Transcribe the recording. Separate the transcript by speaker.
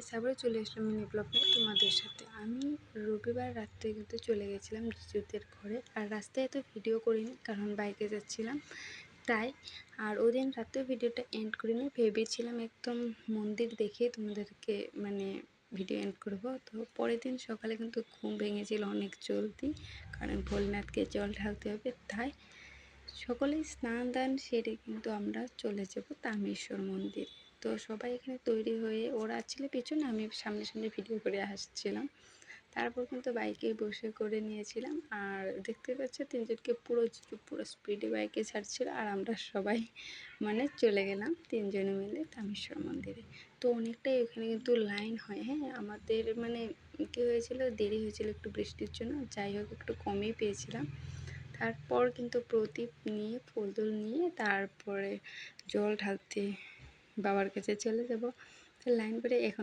Speaker 1: Guys, আবারও চলে আসলাম mini blog নিয়ে তোমাদের সাথে। আমি রবিবার রাত্রে কিন্তু চলে গেছিলাম জিজুদের ঘরে, আর রাস্তায় তো ভিডিও করিনি কারণ বাইকে যাচ্ছিলাম তাই। আর ওদিন রাত্রে ভিডিওটা এন্ড করিনি, ভেবেছিলাম একদম মন্দির দেখে তোমাদেরকে ভিডিও এন্ড করবো। তো পরের দিন সকালে কিন্তু ঘুম ভেঙেছিল অনেক জলদি, কারণ ভোলেনাথকে জল ঢালতে হবে। তাই সকলেই স্নান দান সেরে কিন্তু আমরা চলে যাব তামেশ্বর মন্দির। তো সবাই এখানে তৈরি হয়ে ওরা ছিল পেছনে, আমি সামনে সামনে ভিডিও করে আসছিলাম। তারপর কিন্তু বাইকে বসে করে নিয়েছিলাম, আর দেখতে পাচ্ছ তিনজনকে পুরো স্পিডে বাইকে ছাড়ছিল, আর আমরা সবাই চলে গেলাম তিনজনে মিলে তামেশ্বর মন্দিরে। তো অনেকটাই এখানে কিন্তু লাইন হয়। হ্যাঁ, আমাদের কী হয়েছিল, দেরি হয়েছিল একটু বৃষ্টির জন্য, যাই হোক একটু কমই পেয়েছিলাম। তারপর কিন্তু প্রদীপ নিয়ে ফুলদুল নিয়ে তারপরে জল ঢালতে বাবার কাছে চলে যাব। তো লাইন করে এখন